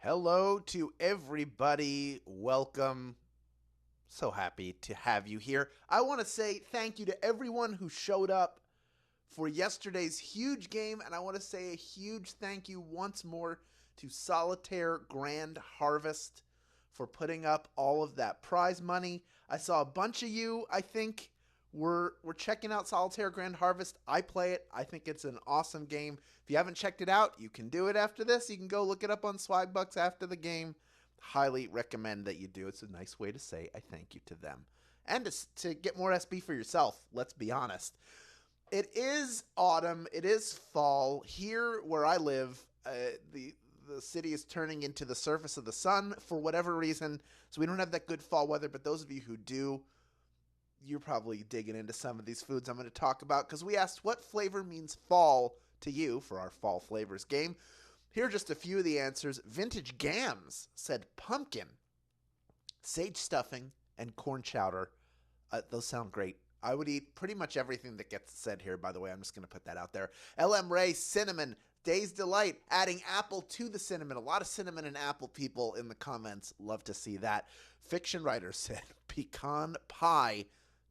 Hello to everybody. Welcome. So happy to have you here. I want to say thank you to everyone who showed up for yesterday's huge game, and I want to say a huge thank you once more to Solitaire Grand Harvest for putting up all of that prize money. I saw a bunch of you, I think, we're checking out Solitaire Grand Harvest. I play it. I think it's an awesome game. If you haven't checked it out, you can do it after this. You can go look it up on Swagbucks after the game. Highly recommend that you do. It's a nice way to say I thank you to them. And to get more SB for yourself, let's be honest. It is autumn. It is fall. Here where I live, the city is turning into the surface of the sun for whatever reason. So we don't have that good fall weather. But those of you who do, you're probably digging into some of these foods I'm going to talk about because we asked what flavor means fall to you for our fall flavors game. Here are just a few of the answers. Vintage Gams said pumpkin, sage stuffing, and corn chowder. Those sound great. I would eat pretty much everything that gets said here, by the way. I'm just going to put that out there. LM Ray, cinnamon. Day's Delight, adding apple to the cinnamon. A lot of cinnamon and apple people in the comments. Love to see that. Fiction Writer said pecan pie.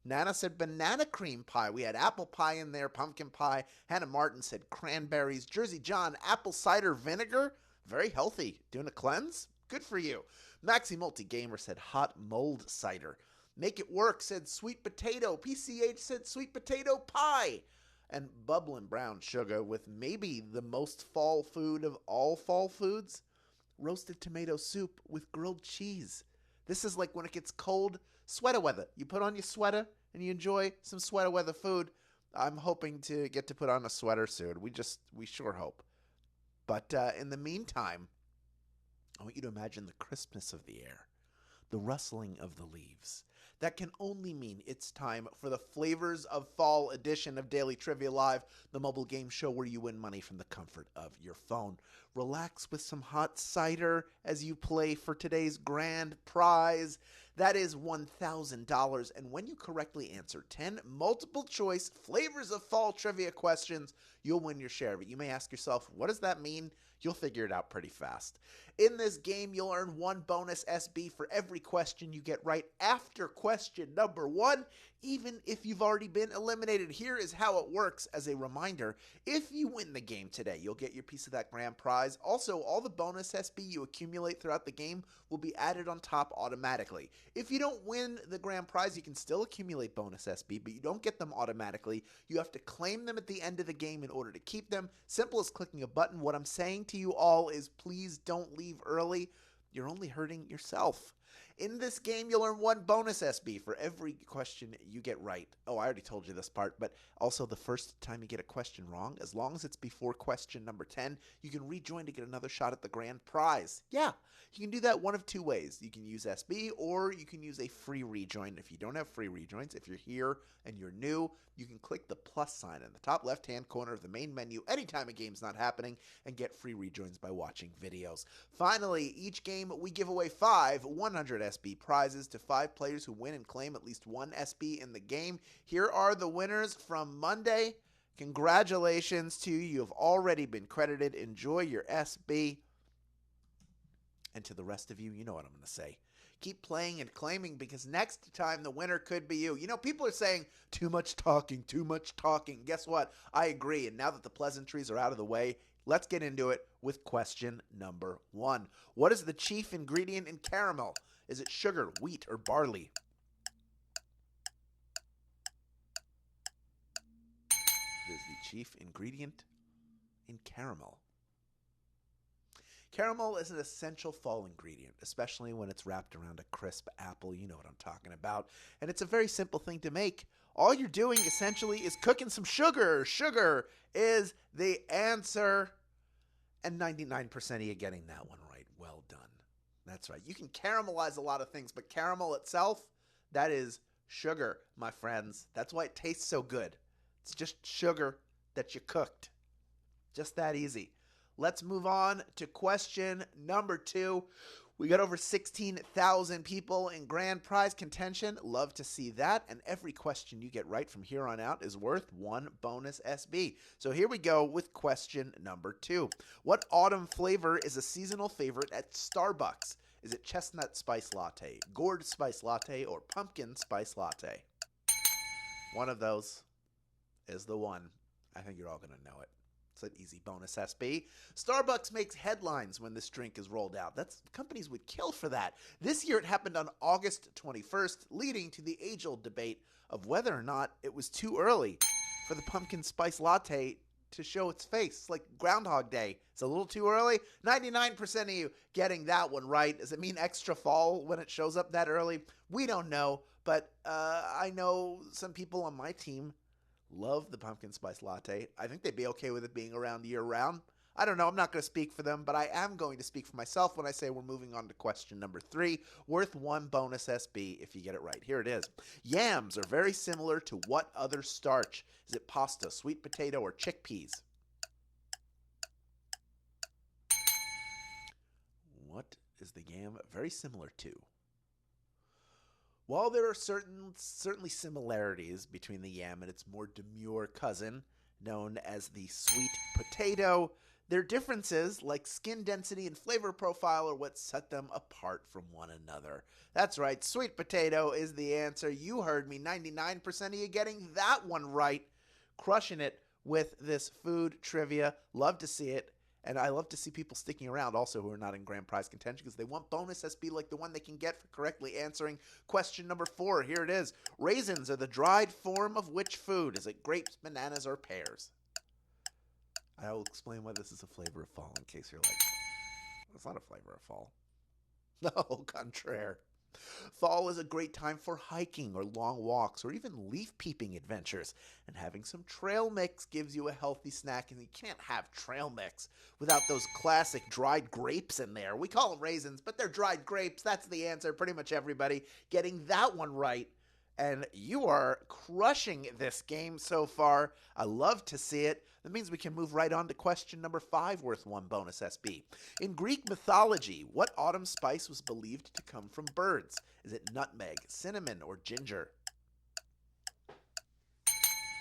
Nana said banana cream pie. We had apple pie in there, pumpkin pie. Hannah Martin said cranberries. Jersey John, apple cider vinegar. Very healthy. Doing a cleanse? Good for you. Maxi Multi Gamer said hot mold cider. Make It Work said sweet potato. PCH said sweet potato pie. And Bubbling Brown Sugar with maybe the most fall food of all fall foods, roasted tomato soup with grilled cheese. This is like when it gets cold, sweater weather. You put on your sweater and you enjoy some sweater weather food. I'm hoping to get to put on a sweater soon. We sure hope. But in the meantime, I want you to imagine the crispness of the air, the rustling of the leaves. That can only mean it's time for the Flavors of Fall edition of Daily Trivia Live, the mobile game show where you win money from the comfort of your phone. Relax with some hot cider as you play for today's grand prize. That is $1,000. And when you correctly answer 10 multiple choice Flavors of Fall trivia questions, you'll win your share of it. You may ask yourself, what does that mean? You'll figure it out pretty fast. In this game, you'll earn one bonus SB for every question you get right after question number 1, even if you've already been eliminated. Here is how it works as a reminder. If you win the game today, you'll get your piece of that grand prize. Also, all the bonus SB you accumulate throughout the game will be added on top automatically. If you don't win the grand prize, you can still accumulate bonus SB, but you don't get them automatically. You have to claim them at the end of the game in order to keep them. Simple as clicking a button. What I'm saying to you all is please don't leave early. You're only hurting yourself. In this game, you'll earn one bonus SB for every question you get right. Oh, I already told you this part, but also the first time you get a question wrong, as long as it's before question number 10, you can rejoin to get another shot at the grand prize. Yeah, you can do that one of two ways. You can use SB or you can use a free rejoin. If you don't have free rejoins, if you're here and you're new, you can click the plus sign in the top left-hand corner of the main menu anytime a game's not happening and get free rejoins by watching videos. Finally, each game we give away 5 100 SB prizes to 5 players who win and claim at least 1 SB in the game. Here are the winners from Monday. Congratulations to you. You have already been credited. Enjoy your SB. And to the rest of you, you know what I'm going to say. Keep playing and claiming because next time the winner could be you. You know, people are saying too much talking, too much talking. Guess what? I agree. And now that the pleasantries are out of the way, let's get into it with question number 1. What is the chief ingredient in caramel? Is it sugar, wheat, or barley? It is the chief ingredient in caramel. Caramel is an essential fall ingredient, especially when it's wrapped around a crisp apple. You know what I'm talking about. And it's a very simple thing to make. All you're doing essentially is cooking some sugar. Sugar is the answer. And 99% of you getting that one right. Well done. That's right. You can caramelize a lot of things, but caramel itself, that is sugar, my friends. That's why it tastes so good. It's just sugar that you cooked. Just that easy. Let's move on to question number 2. We got over 16,000 people in grand prize contention. Love to see that. And every question you get right from here on out is worth 1 bonus SB. So here we go with question number 2. What autumn flavor is a seasonal favorite at Starbucks? Is it chestnut spice latte, gourd spice latte, or pumpkin spice latte? One of those is the one. I think you're all going to know it. It's an easy bonus SB. Starbucks makes headlines when this drink is rolled out. Companies would kill for that. This year it happened on August 21st, leading to the age-old debate of whether or not it was too early for the pumpkin spice latte to show its face. Like Groundhog Day. It's a little too early. 99% of you getting that one right. Does it mean extra fall when it shows up that early? We don't know, but I know some people on my team love the pumpkin spice latte. I think they'd be okay with it being around year-round. I don't know. I'm not going to speak for them, but I am going to speak for myself when I say we're moving on to question number 3, worth 1 bonus SB if you get it right. Here it is. Yams are very similar to what other starch? Is it pasta, sweet potato, or chickpeas? What is the yam very similar to? While there are certainly similarities between the yam and its more demure cousin, known as the sweet potato, their differences, like skin density and flavor profile, are what set them apart from one another. That's right, sweet potato is the answer. You heard me, 99% of you getting that one right. Crushing it with this food trivia. Love to see it. And I love to see people sticking around also who are not in grand prize contention because they want bonus SB like the one they can get for correctly answering question number 4. Here it is. Raisins are the dried form of which food? Is it grapes, bananas, or pears? I will explain why this is a flavor of fall in case you're like, it's not a flavor of fall. No, contraire. Fall is a great time for hiking or long walks or even leaf peeping adventures. And having some trail mix gives you a healthy snack, and you can't have trail mix without those classic dried grapes in there. We call them raisins, but they're dried grapes. That's the answer. Pretty much everybody getting that one right. And you are crushing this game so far. I love to see it. That means we can move right on to question number 5, worth 1 bonus SB. In Greek mythology, what autumn spice was believed to come from birds? Is it nutmeg, cinnamon, or ginger?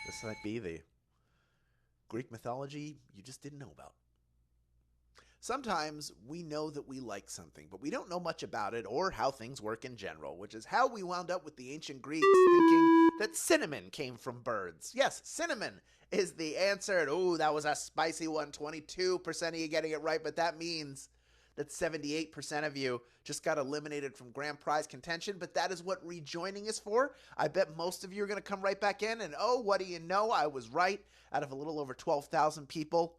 This might be the Greek mythology you just didn't know about. Sometimes we know that we like something, but we don't know much about it or how things work in general, which is how we wound up with the ancient Greeks thinking that cinnamon came from birds. Yes, cinnamon is the answer. And, ooh, that was a spicy one. 22% of you getting it right, but that means that 78% of you just got eliminated from grand prize contention, but that is what rejoining is for. I bet most of you are going to come right back in, and oh, what do you know? I was right. Out of a little over 12,000 people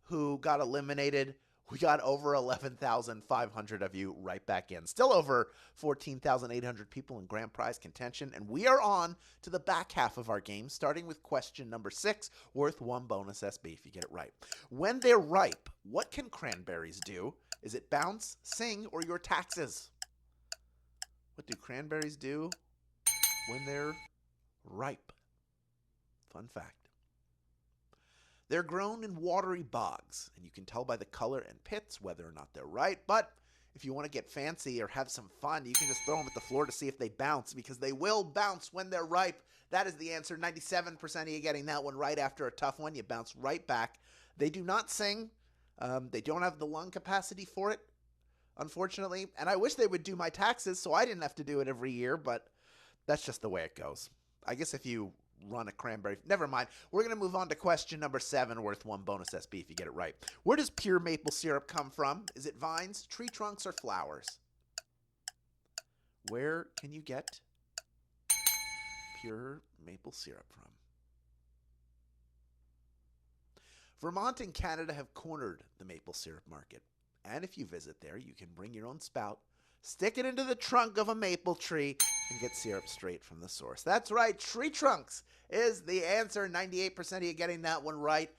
who got eliminated, we got over 11,500 of you right back in. Still over 14,800 people in grand prize contention. And we are on to the back half of our game, starting with question number 6, worth 1 bonus SB if you get it right. When they're ripe, what can cranberries do? Is it bounce, sing, or your taxes? What do cranberries do when they're ripe? Fun fact. They're grown in watery bogs, and you can tell by the color and pits whether or not they're right. But if you want to get fancy or have some fun, you can just throw them at the floor to see if they bounce, because they will bounce when they're ripe. That is the answer. 97% of you getting that one right after a tough one. You bounce right back. They do not sing. They don't have the lung capacity for it, unfortunately. And I wish they would do my taxes so I didn't have to do it every year, but that's just the way it goes. I guess if you run a cranberry. Never mind. We're going to move on to question number 7, worth 1 bonus SB if you get it right. Where does pure maple syrup come from? Is it vines, tree trunks, or flowers? Where can you get pure maple syrup from? Vermont and Canada have cornered the maple syrup market. And if you visit there, you can bring your own spout, stick it into the trunk of a maple tree, and get syrup straight from the source. That's right, tree trunks is the answer. 98% of you getting that one right.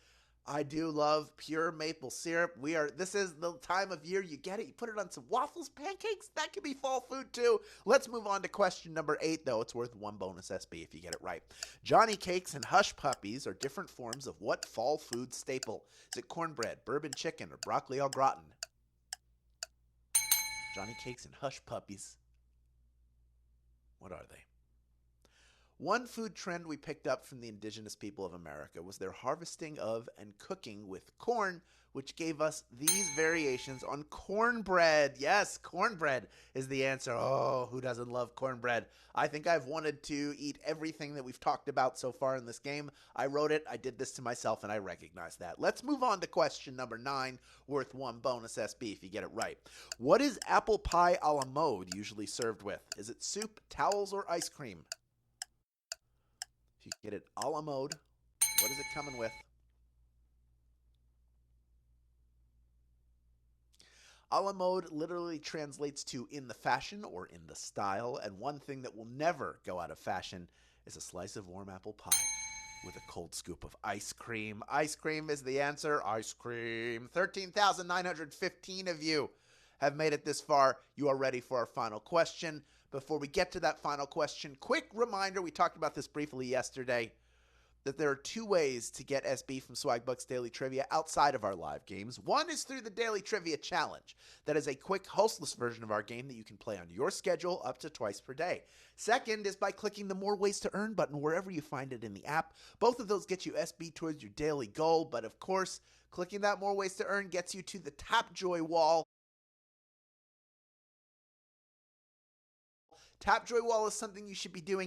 I do love pure maple syrup. This is the time of year you get it. You put it on some waffles, pancakes. That could be fall food too. Let's move on to question number 8, though. It's worth 1 bonus SB if you get it right. Johnny cakes and hush puppies are different forms of what fall food staple? Is it cornbread, bourbon chicken, or broccoli au gratin? Johnny Cakes and Hush Puppies. What are they? One food trend we picked up from the indigenous people of America was their harvesting of and cooking with corn, which gave us these variations on cornbread. Yes, cornbread is the answer. Oh, who doesn't love cornbread? I think I've wanted to eat everything that we've talked about so far in this game. I wrote it, I did this to myself, and I recognize that. Let's move on to question number 9, worth 1 bonus SB if you get it right. What is apple pie a la mode usually served with? Is it soup, towels, or ice cream? If you get it a la mode, what is it coming with? A la mode literally translates to in the fashion or in the style, and one thing that will never go out of fashion is a slice of warm apple pie with a cold scoop of ice cream. Ice cream is the answer. Ice cream. 13,915 of you have made it this far. You are ready for our final question. Before we get to that final question, quick reminder, we talked about this briefly yesterday, that there are 2 ways to get SB from Swagbucks Daily Trivia outside of our live games. One is through the Daily Trivia Challenge. That is a quick, hostless version of our game that you can play on your schedule up to twice per day. Second is by clicking the More Ways to Earn button wherever you find it in the app. Both of those get you SB towards your daily goal, but of course, clicking that More Ways to Earn gets you to the Tapjoy wall. Tapjoy wall is something you should be doing,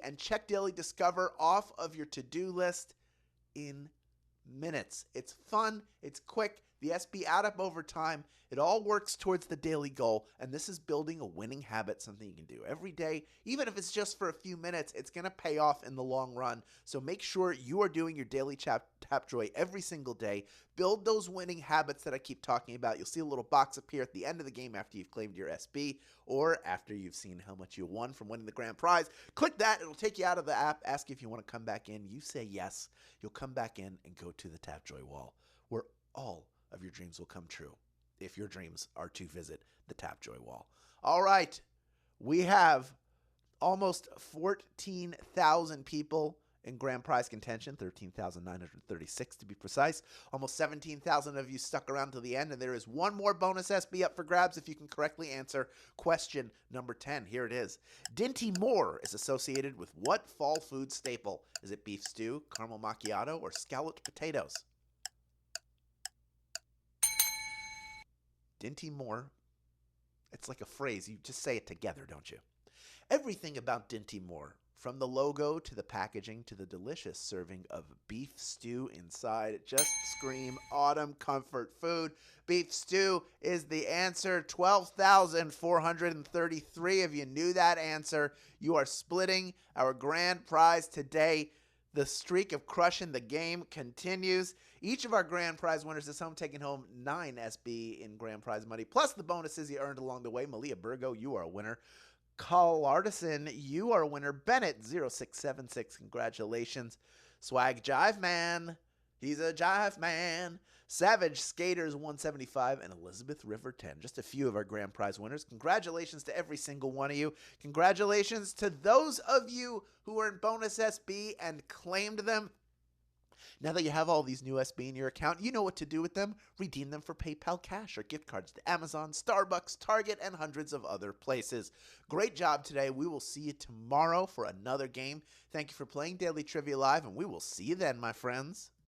and check Daily Discover off of your to-do list in minutes. It's fun, it's quick, the SB add up over time, it all works towards the daily goal, and this is building a winning habit, something you can do every day. Even if it's just for a few minutes, it's going to pay off in the long run. So make sure you are doing your daily Tapjoy every single day. Build those winning habits that I keep talking about. You'll see a little box appear at the end of the game after you've claimed your SB or after you've seen how much you won from winning the grand prize. Click that. It'll take you out of the app. Ask you if you want to come back in. You say yes. You'll come back in and go to the Tapjoy wall where all of your dreams will come true if your dreams are to visit the Tapjoy wall. All right. We have almost 14,000 people in grand prize contention, 13,936 to be precise. Almost 17,000 of you stuck around to the end, and there is one more bonus SB up for grabs if you can correctly answer question number 10. Here it is. Dinty Moore is associated with what fall food staple? Is it beef stew, caramel macchiato, or scalloped potatoes? Dinty Moore. It's like a phrase. You just say it together, don't you? Everything about Dinty Moore, from the logo to the packaging to the delicious serving of beef stew inside, just scream autumn comfort food. Beef stew is the answer. 12,433 of you knew that answer. You are splitting our grand prize today. The streak of crushing the game continues. Each of our grand prize winners is home taking home 9 SB in grand prize money, plus the bonuses you earned along the way. Malia Burgo, you are a winner. Carl Artisan, you are a winner. Bennett 0676, congratulations. Swag Jive Man, he's a Jive Man. Savage Skaters 175 and Elizabeth River 10. Just a few of our grand prize winners. Congratulations to every single one of you. Congratulations to those of you who are in bonus SB and claimed them. Now that you have all these new SB in your account, you know what to do with them. Redeem them for PayPal cash or gift cards to Amazon, Starbucks, Target, and hundreds of other places. Great job today. We will see you tomorrow for another game. Thank you for playing Daily Trivia Live, and we will see you then, my friends.